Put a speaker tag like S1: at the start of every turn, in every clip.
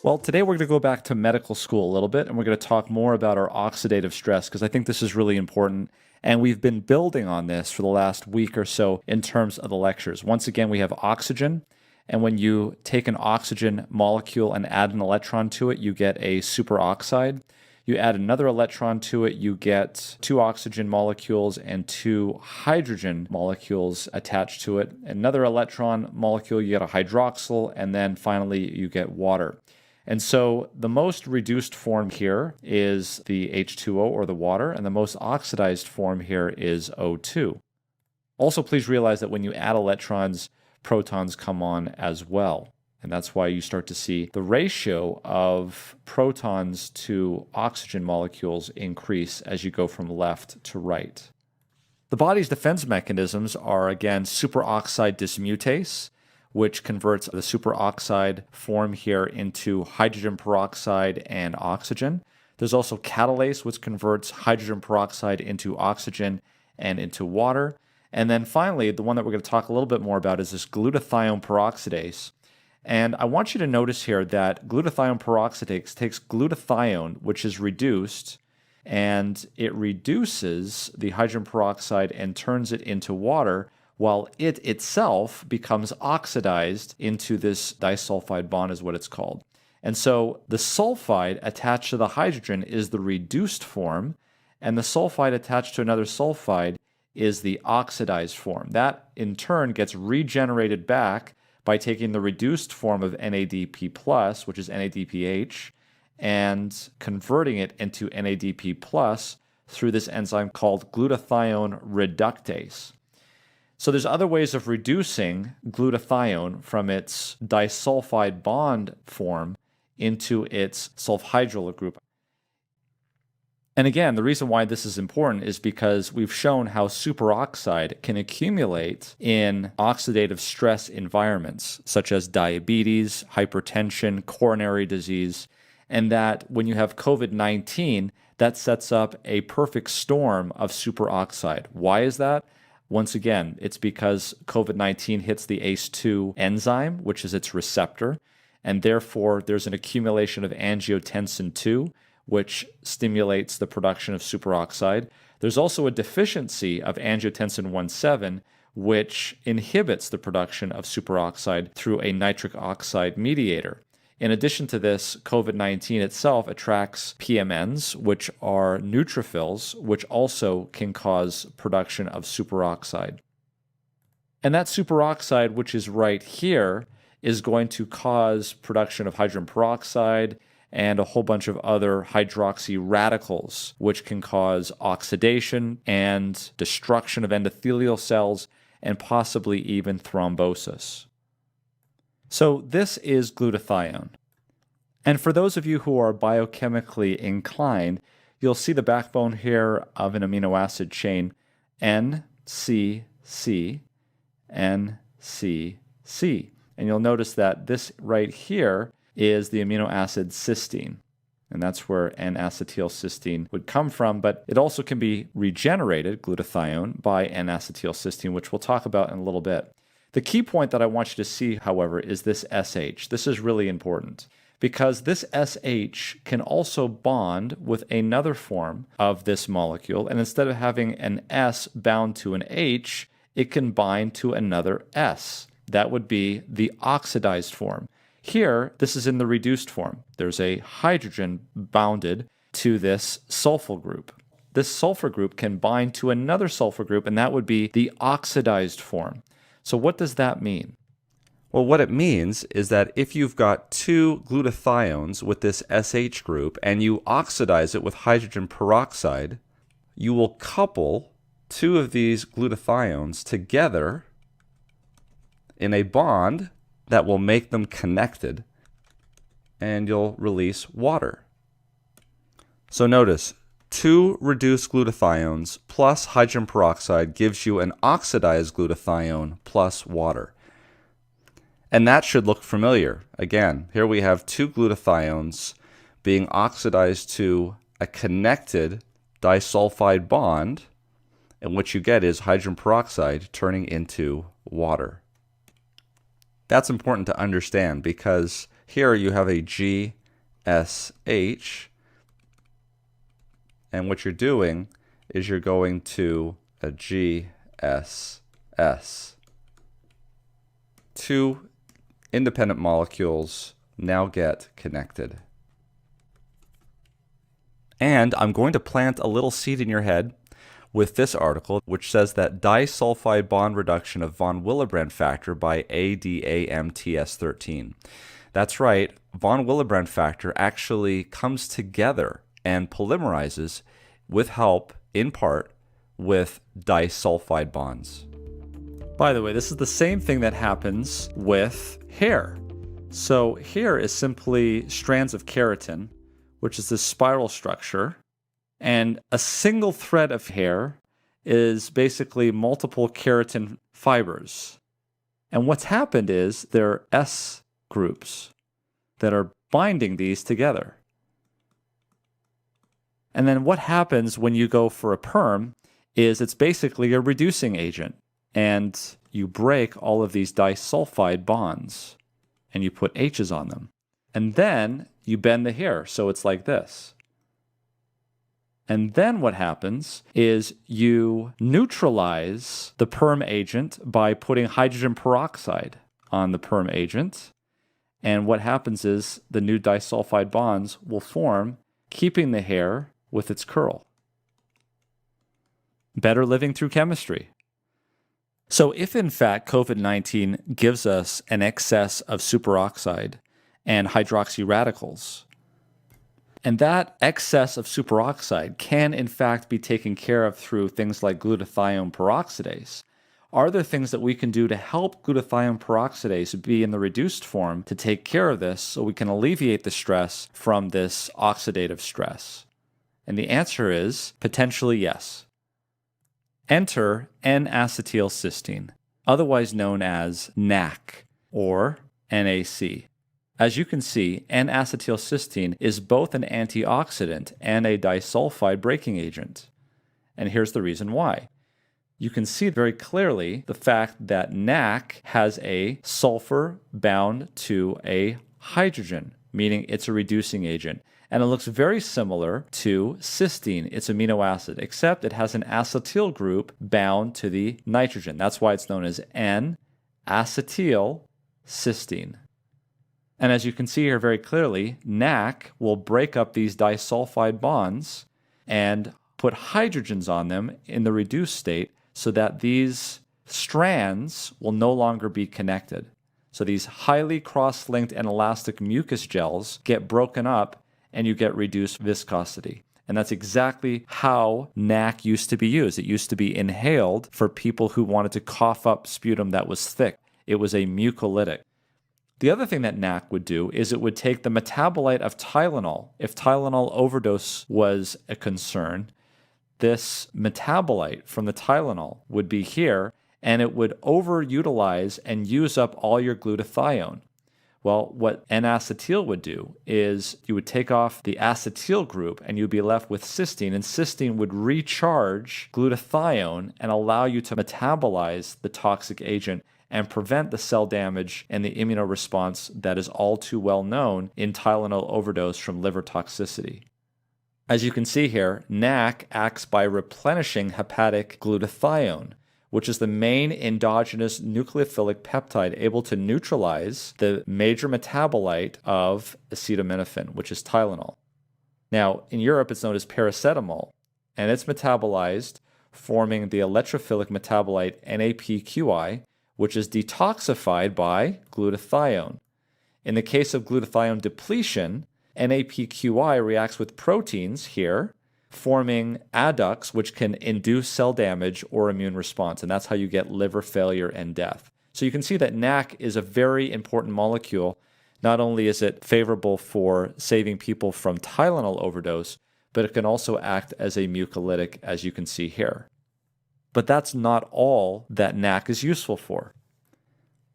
S1: Well, today we're going to go back to medical school a little bit and we're going to talk more about our oxidative stress because I think this is really important. And we've been building on this for the last week or so in terms of the lectures. Once again, we have oxygen. And when you take an oxygen molecule and add an electron to it, you get a superoxide. You add another electron to it, you get two oxygen molecules and two hydrogen molecules attached to it. Another electron molecule, you get a hydroxyl, and then finally you get water. And so the most reduced form here is the H2O or the water, and the most oxidized form here is O2. Also, please realize that when you add electrons, protons come on as well. And that's why you start to see the ratio of protons to oxygen molecules increase as you go from left to right. The body's defense mechanisms are, again, superoxide dismutase, which converts the superoxide form here into hydrogen peroxide and oxygen. There's also catalase, which converts hydrogen peroxide into oxygen and into water. And then finally, the one that we're going to talk a little bit more about is this glutathione peroxidase. And I want you to notice here that glutathione peroxidase takes glutathione, which is reduced, and it reduces the hydrogen peroxide and turns it into water, while it itself becomes oxidized into this disulfide bond is what it's called. And so the sulfide attached to the hydrogen is the reduced form, and the sulfide attached to another sulfide is the oxidized form. That in turn gets regenerated back by taking the reduced form of NADP+, which is NADPH, and converting it into NADP+, through this enzyme called glutathione reductase. So there's other ways of reducing glutathione from its disulfide bond form into its sulfhydryl group. And again, the reason why this is important is because we've shown how superoxide can accumulate in oxidative stress environments, such as diabetes, hypertension, coronary disease, and that when you have COVID-19, that sets up a perfect storm of superoxide. Why is that? Once again, it's because COVID-19 hits the ACE2 enzyme, which is its receptor, and therefore there's an accumulation of angiotensin 2, which stimulates the production of superoxide. There's also a deficiency of angiotensin 1,7, which inhibits the production of superoxide through a nitric oxide mediator. In addition to this, COVID-19 itself attracts PMNs, which are neutrophils, which also can cause production of superoxide. And that superoxide, which is right here, is going to cause production of hydrogen peroxide and a whole bunch of other hydroxy radicals, which can cause oxidation and destruction of endothelial cells and possibly even thrombosis. So this is glutathione. And for those of you who are biochemically inclined, you'll see the backbone here of an amino acid chain NCC, NCC. And you'll notice that this right here is the amino acid cysteine. And that's where N-acetylcysteine would come from, but it also can be regenerated, glutathione, by N-acetylcysteine, which we'll talk about in a little bit. The key point that I want you to see, however, is this SH. This is really important because this SH can also bond with another form of this molecule, and instead of having an S bound to an H, it can bind to another S. That would be the oxidized form. Here, this is in the reduced form. There's a hydrogen bounded to this sulfur group. This sulfur group can bind to another sulfur group, and that would be the oxidized form. So what does that mean?
S2: Well, what it means is that if you've got two glutathiones with this SH group and you oxidize it with hydrogen peroxide, you will couple two of these glutathiones together in a bond that will make them connected, and you'll release water. So notice, two reduced glutathiones plus hydrogen peroxide gives you an oxidized glutathione plus water. And that should look familiar. Again, here we have two glutathiones being oxidized to a connected disulfide bond, and what you get is hydrogen peroxide turning into water. That's important to understand because Here you have a GSH, and what you're doing is you're going to a GSS. Two independent molecules now get connected. And I'm going to plant a little seed in your head with this article, which says that disulfide bond reduction of von Willebrand factor by ADAMTS13. That's right, von Willebrand factor actually comes together and polymerizes with help, in part, with disulfide bonds.
S1: By the way, this is the same thing that happens with hair. So hair is simply strands of keratin, which is this spiral structure, and a single thread of hair is basically multiple keratin fibers. And what's happened is there are S groups that are binding these together. And then what happens when you go for a perm is it's basically a reducing agent. And you break all of these disulfide bonds and you put H's on them. And then you bend the hair so it's like this. And then what happens is you neutralize the perm agent by putting hydrogen peroxide on the perm agent. And what happens is the new disulfide bonds will form, keeping the hair with its curl. Better living through chemistry. So if in fact COVID-19 gives us an excess of superoxide and hydroxy radicals, and that excess of superoxide can in fact be taken care of through things like glutathione peroxidase, are there things that we can do to help glutathione peroxidase be in the reduced form to take care of this so we can alleviate the stress from this oxidative stress? And the answer is potentially yes. Enter N-acetylcysteine, otherwise known as NAC or NAC. As you can see, N-acetylcysteine is both an antioxidant and a disulfide breaking agent. And here's the reason why. You can see very clearly the fact that NAC has a sulfur bound to a hydrogen, meaning it's a reducing agent. And it looks very similar to cysteine, its amino acid, except it has an acetyl group bound to the nitrogen. That's why it's known as N-acetylcysteine. And as you can see here very clearly, NAC will break up these disulfide bonds and put hydrogens on them in the reduced state so that these strands will no longer be connected. So these highly cross-linked and elastic mucus gels get broken up and you get reduced viscosity. And that's exactly how NAC used to be used. It used to be inhaled for people who wanted to cough up sputum that was thick. It was a mucolytic. The other thing that NAC would do is it would take the metabolite of Tylenol. If Tylenol overdose was a concern, this metabolite from the Tylenol would be here, and it would overutilize and use up all your glutathione. Well, what N-acetyl would do is you would take off the acetyl group and you'd be left with cysteine, and cysteine would recharge glutathione and allow you to metabolize the toxic agent and prevent the cell damage and the immunoresponse that is all too well known in Tylenol overdose from liver toxicity. As you can see here, NAC acts by replenishing hepatic glutathione, which is the main endogenous nucleophilic peptide able to neutralize the major metabolite of acetaminophen, which is Tylenol. Now, in Europe, it's known as paracetamol, and it's metabolized, forming the electrophilic metabolite NAPQI, which is detoxified by glutathione. In the case of glutathione depletion, NAPQI reacts with proteins here, forming adducts, which can induce cell damage or immune response, and that's how you get liver failure and death. So you can see that NAC is a very important molecule. Not only is it favorable for saving people from Tylenol overdose, but it can also act as a mucolytic, as you can see here. But that's not all that NAC is useful for.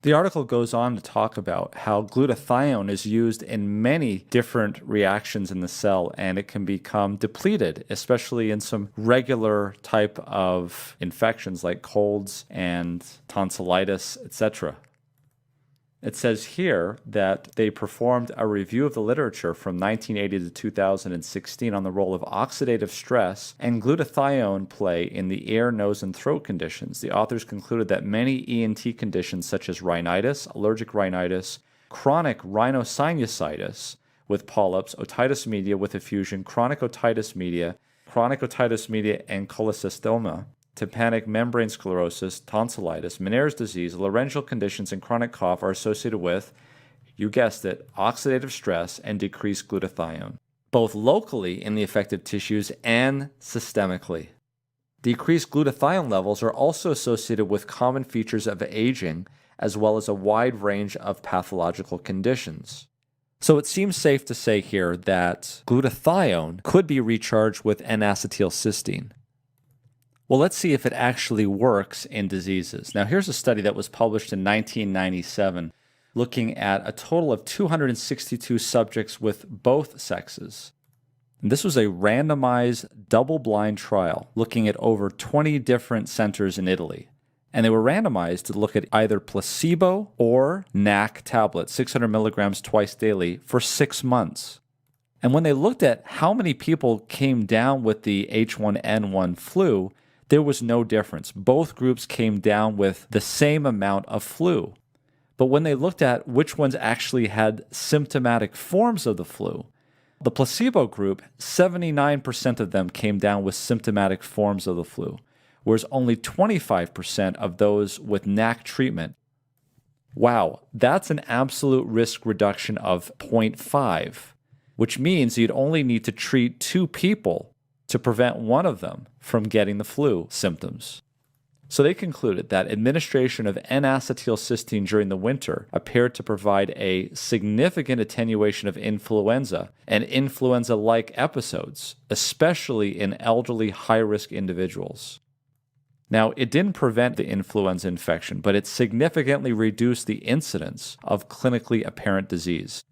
S1: The article goes on to talk about how glutathione is used in many different reactions in the cell, and it can become depleted, especially in some regular type of infections like colds and tonsillitis, etc. It says here that they performed a review of the literature from 1980 to 2016 on the role of oxidative stress and glutathione play in the ear, nose, and throat conditions. The authors concluded that many ENT conditions such as rhinitis, allergic rhinitis, chronic rhinosinusitis with polyps, otitis media with effusion, chronic otitis media, and cholecystoma, tympanic membrane sclerosis, tonsillitis, Meniere's disease, laryngeal conditions, and chronic cough are associated with, you guessed it, oxidative stress and decreased glutathione, both locally in the affected tissues and systemically. Decreased glutathione levels are also associated with common features of aging, as well as a wide range of pathological conditions. So it seems safe to say here that glutathione could be recharged with N-acetylcysteine. Well, let's see if it actually works in diseases. Now, here's a study that was published in 1997 looking at a total of 262 subjects with both sexes. And this was a randomized, double-blind trial looking at over 20 different centers in Italy. And they were randomized to look at either placebo or NAC tablets, 600 milligrams twice daily, for 6 months. And when they looked at how many people came down with the H1N1 flu, there was no difference. Both groups came down with the same amount of flu. But when they looked at which ones actually had symptomatic forms of the flu, the placebo group, 79% of them came down with symptomatic forms of the flu, whereas only 25% of those with NAC treatment. Wow, that's an absolute risk reduction of 0.5, which means you'd only need to treat 2 people to prevent one of them from getting the flu symptoms. So they concluded that administration of N-acetylcysteine during the winter appeared to provide a significant attenuation of influenza and influenza-like episodes, especially in elderly high-risk individuals. Now, it didn't prevent the influenza infection, but it significantly reduced the incidence of clinically apparent disease.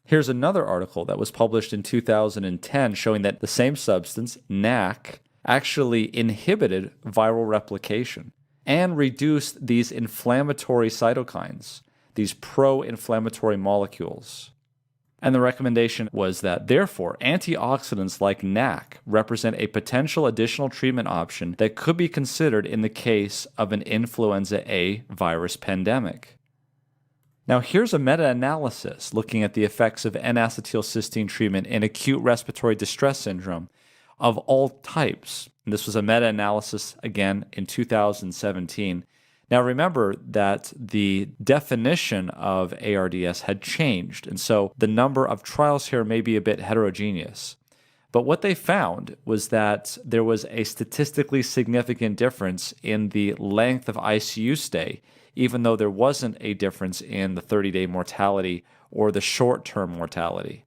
S1: Here's another article that was published in 2010 showing that the same substance, NAC, actually inhibited viral replication and reduced these inflammatory cytokines, these pro-inflammatory molecules. And the recommendation was that, therefore, antioxidants like NAC represent a potential additional treatment option that could be considered in the case of an influenza A virus pandemic. Now, here's a meta-analysis looking at the effects of N-acetylcysteine treatment in acute respiratory distress syndrome of all types. And this was a meta-analysis, again, in 2017. Now, remember that the definition of ARDS had changed, and so the number of trials here may be a bit heterogeneous. But what they found was that there was a statistically significant difference in the length of ICU stay, even though there wasn't a difference in the 30-day mortality or the short-term mortality.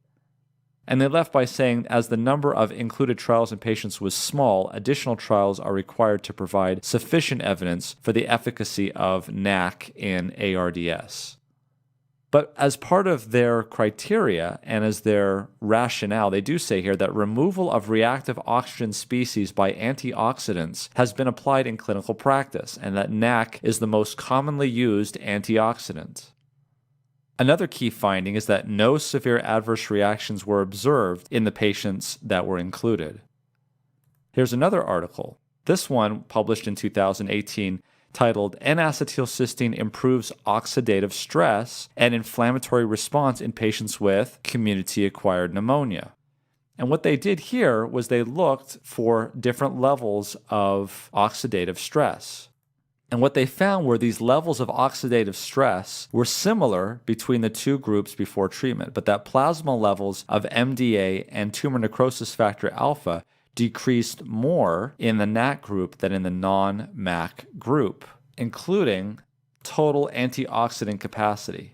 S1: And they left by saying, as the number of included trials in patients was small, additional trials are required to provide sufficient evidence for the efficacy of NAC in ARDS. But as part of their criteria and as their rationale, they do say here that removal of reactive oxygen species by antioxidants has been applied in clinical practice, and that NAC is the most commonly used antioxidant. Another key finding is that no severe adverse reactions were observed in the patients that were included. Here's another article, this one published in 2018, titled N-acetylcysteine Improves Oxidative Stress and Inflammatory Response in Patients with Community-Acquired Pneumonia. And what they did here was they looked for different levels of oxidative stress. And what they found were these levels of oxidative stress were similar between the two groups before treatment, but that plasma levels of MDA and tumor necrosis factor alpha decreased more in the NAC group than in the non-MAC group, including total antioxidant capacity.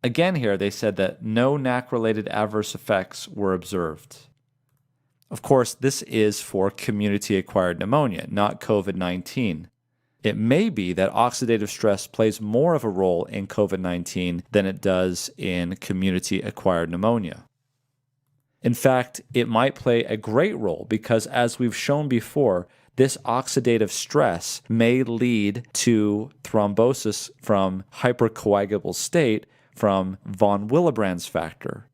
S1: Again here, they said that no NAC-related adverse effects were observed. Of course, this is for community-acquired pneumonia, not COVID-19. It may be that oxidative stress plays more of a role in COVID-19 than it does in community-acquired pneumonia. In fact, it might play a great role because, as we've shown before, this oxidative stress may lead to thrombosis from hypercoagulable state from von Willebrand's factor.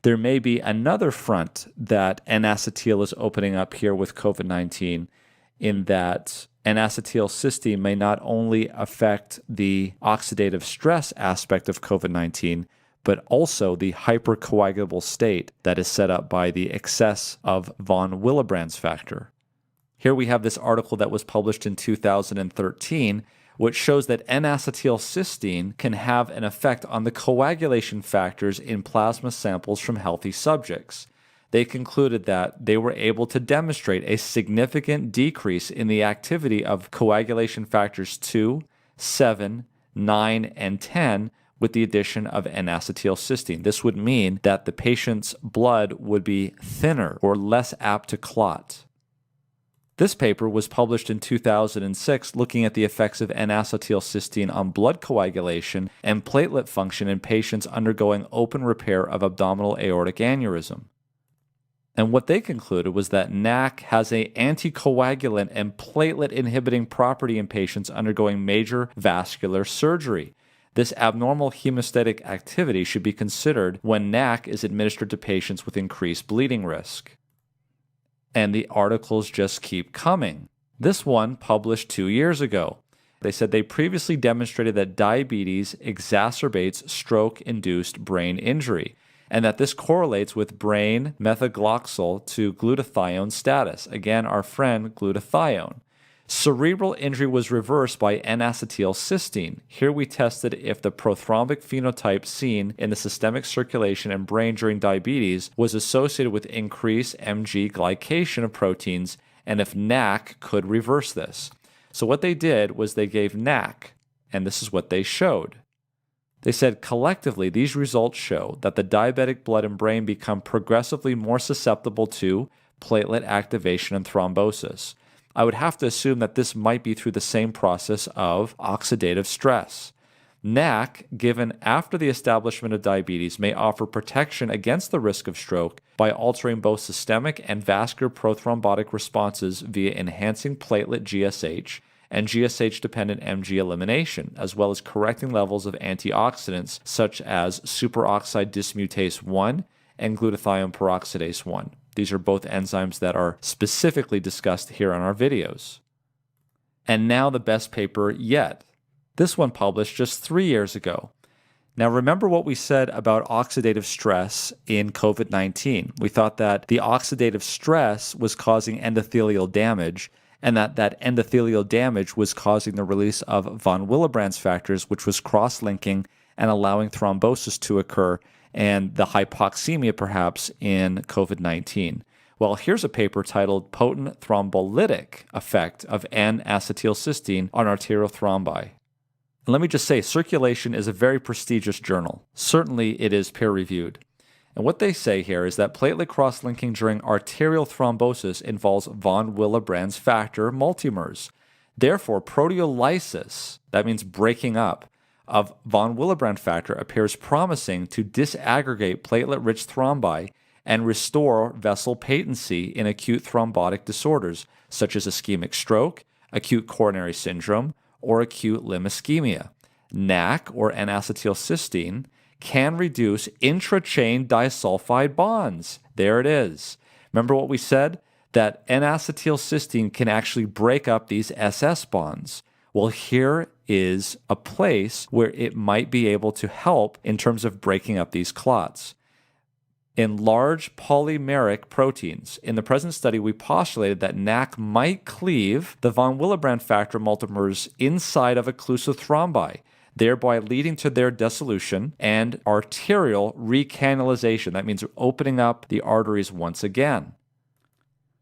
S1: There may be another front that N-acetyl is opening up here with COVID-19, in that N-acetylcysteine may not only affect the oxidative stress aspect of COVID-19, but also the hypercoagulable state that is set up by the excess of von Willebrand's factor. Here we have this article that was published in 2013, which shows that N-acetylcysteine can have an effect on the coagulation factors in plasma samples from healthy subjects. They concluded that they were able to demonstrate a significant decrease in the activity of coagulation factors 2, 7, 9, and 10 with the addition of N-acetylcysteine. This would mean that the patient's blood would be thinner or less apt to clot. This paper was published in 2006 looking at the effects of N-acetylcysteine on blood coagulation and platelet function in patients undergoing open repair of abdominal aortic aneurysm. And what they concluded was that NAC has an anticoagulant and platelet inhibiting property in patients undergoing major vascular surgery. This abnormal hemostatic activity should be considered when NAC is administered to patients with increased bleeding risk. And the articles just keep coming. This one published 2 years ago. They said they previously demonstrated that diabetes exacerbates stroke-induced brain injury, and that this correlates with brain methylglyoxal to glutathione status. Again, our friend glutathione. Cerebral injury was reversed by N-acetylcysteine. Here we tested if the prothrombic phenotype seen in the systemic circulation and brain during diabetes was associated with increased Mg glycation of proteins and if NAC could reverse this. So what they did was they gave NAC, and this is what they showed. They said collectively these results show that the diabetic blood and brain become progressively more susceptible to platelet activation and thrombosis. I would have to assume that this might be through the same process of oxidative stress. NAC, given after the establishment of diabetes, may offer protection against the risk of stroke by altering both systemic and vascular prothrombotic responses via enhancing platelet GSH and GSH-dependent Mg elimination, as well as correcting levels of antioxidants such as superoxide dismutase 1 and glutathione peroxidase 1. These are both enzymes that are specifically discussed here on our videos. And now the best paper yet. This one published just 3 years ago. Now remember what we said about oxidative stress in COVID-19. We thought that the oxidative stress was causing endothelial damage, and that endothelial damage was causing the release of von Willebrand's factors, which was cross-linking and allowing thrombosis to occur, and the hypoxemia perhaps in COVID-19. Well, here's a paper titled Potent Thrombolytic Effect of N-acetylcysteine on Arterial Thrombi. And let me just say, Circulation is a very prestigious journal. Certainly it is peer-reviewed. And what they say here is that platelet cross-linking during arterial thrombosis involves von Willebrand's factor multimers. Therefore, proteolysis, that means breaking up, of von Willebrand factor appears promising to disaggregate platelet-rich thrombi and restore vessel patency in acute thrombotic disorders such as ischemic stroke, acute coronary syndrome, or acute limb ischemia. NAC, or N-acetylcysteine, can reduce intra-chain disulfide bonds. There it is. Remember what we said? That N-acetylcysteine can actually break up these SS bonds. Well, here is a place where it might be able to help in terms of breaking up these clots. In large polymeric proteins, in the present study, we postulated that NAC might cleave the von Willebrand factor multimers inside of occlusive thrombi, thereby leading to their dissolution and arterial recanalization. That means opening up the arteries once again.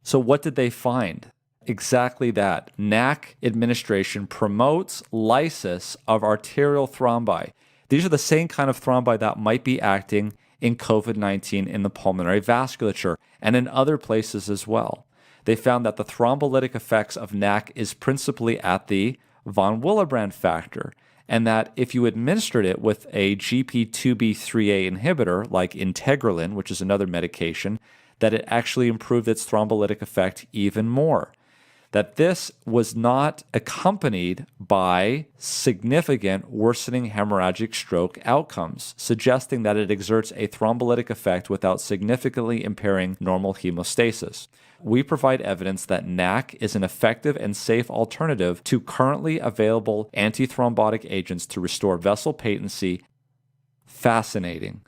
S1: So what did they find? Exactly that. NAC administration promotes lysis of arterial thrombi. These are the same kind of thrombi that might be acting in COVID-19 in the pulmonary vasculature and in other places as well. They found that the thrombolytic effects of NAC is principally at the von Willebrand factor, and that if you administered it with a GP2B3A inhibitor like integralin, which is another medication, that it actually improved its thrombolytic effect even more. that this was not accompanied by significant worsening hemorrhagic stroke outcomes, suggesting that it exerts a thrombolytic effect without significantly impairing normal hemostasis. We provide evidence that NAC is an effective and safe alternative to currently available antithrombotic agents to restore vessel patency. Fascinating.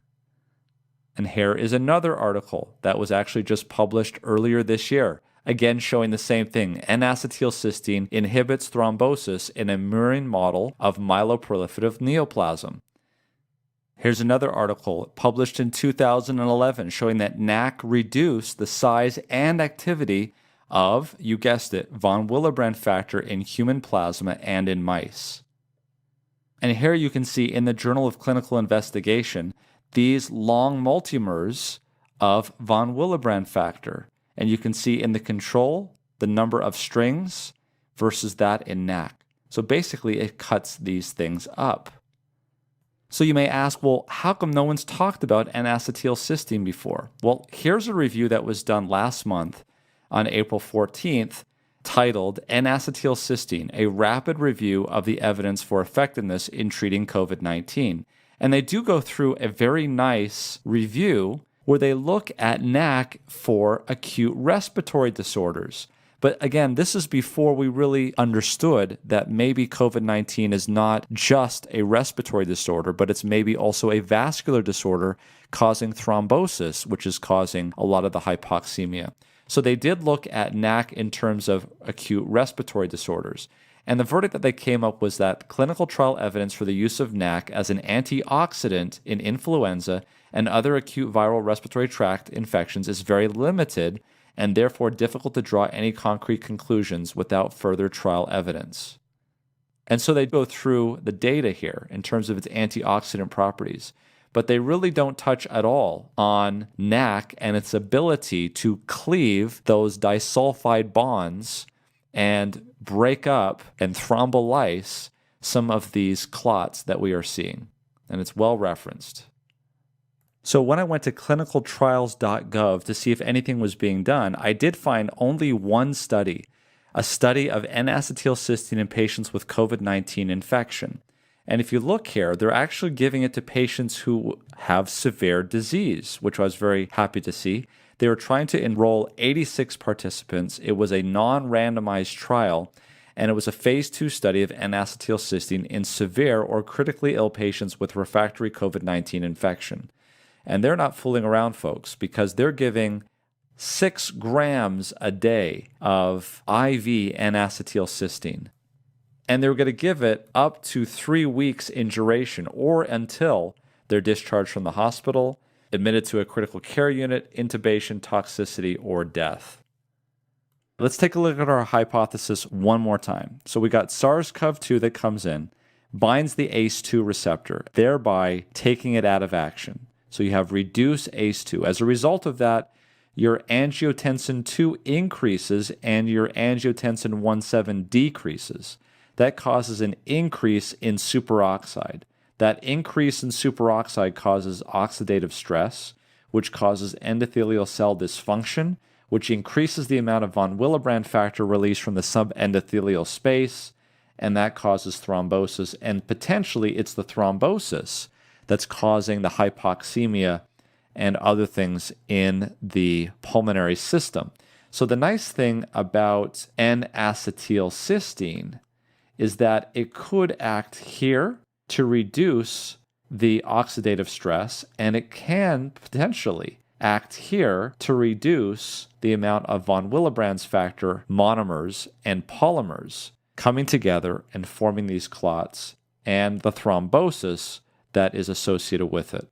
S1: And here is another article that was actually just published earlier this year, again showing the same thing. N-acetylcysteine inhibits thrombosis in a murine model of myeloproliferative neoplasm. Here's another article published in 2011 showing that NAC reduced the size and activity of, you guessed it, von Willebrand factor in human plasma and in mice. And here you can see in the Journal of Clinical Investigation these long multimers of von Willebrand factor. And you can see in the control the number of strings versus that in NAC. So basically it cuts these things up. So you may ask, well, how come no one's talked about N-acetylcysteine before? Well, here's a review that was done last month on April 14th titled N-acetylcysteine, a rapid review of the evidence for effectiveness in treating COVID-19. And they do go through a very nice review where they look at NAC for acute respiratory disorders. But again, this is before we really understood that maybe COVID-19 is not just a respiratory disorder, but it's maybe also a vascular disorder causing thrombosis, which is causing a lot of the hypoxemia. So they did look at NAC in terms of acute respiratory disorders. And the verdict that they came up was that clinical trial evidence for the use of NAC as an antioxidant in influenza and other acute viral respiratory tract infections is very limited and therefore difficult to draw any concrete conclusions without further trial evidence. And so they go through the data here in terms of its antioxidant properties, but they really don't touch at all on NAC and its ability to cleave those disulfide bonds and break up and thrombolyse some of these clots that we are seeing. And it's well referenced. So when I went to clinicaltrials.gov to see if anything was being done, I did find only one study, a study of N-acetylcysteine in patients with COVID-19 infection. And if you look here, they're actually giving it to patients who have severe disease, which I was very happy to see. They were trying to enroll 86 participants. It was a non-randomized trial, and it was a phase 2 study of N-acetylcysteine in severe or critically ill patients with refractory COVID-19 infection. And they're not fooling around, folks, because they're giving 6 grams a day of IV N-acetylcysteine. And they're going to give it up to 3 weeks in duration or until they're discharged from the hospital, admitted to a critical care unit, intubation, toxicity, or death. Let's take a look at our hypothesis one more time. So we got SARS-CoV-2 that comes in, binds the ACE2 receptor, thereby taking it out of action. So you have reduced ACE2. As a result of that, your angiotensin 2 increases and your angiotensin 1,7 decreases. That causes an increase in superoxide. That increase in superoxide causes oxidative stress, which causes endothelial cell dysfunction, which increases the amount of von Willebrand factor released from the subendothelial space, and that causes thrombosis. And potentially it's the thrombosis that's causing the hypoxemia and other things in the pulmonary system. So the nice thing about N-acetylcysteine is that it could act here to reduce the oxidative stress, and it can potentially act here to reduce the amount of von Willebrand's factor monomers and polymers coming together and forming these clots and the thrombosis that is associated with it.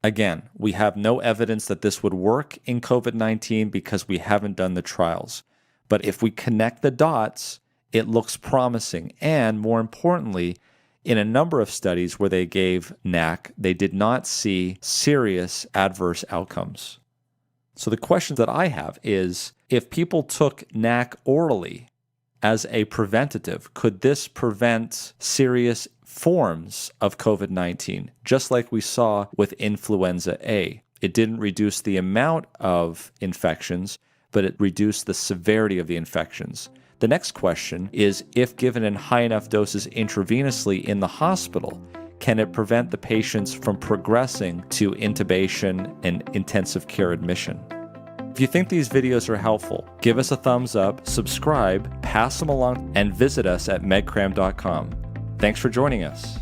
S1: Again, we have no evidence that this would work in COVID-19 because we haven't done the trials. But if we connect the dots, it looks promising. And more importantly, in a number of studies where they gave NAC, they did not see serious adverse outcomes. So the question that I have is, if people took NAC orally as a preventative, could this prevent serious forms of COVID-19, just like we saw with influenza A? It didn't reduce the amount of infections, but it reduced the severity of the infections. The next question is, if given in high enough doses intravenously in the hospital, can it prevent the patients from progressing to intubation and intensive care admission? If you think these videos are helpful, give us a thumbs up, subscribe, pass them along, and visit us at medcram.com. Thanks for joining us.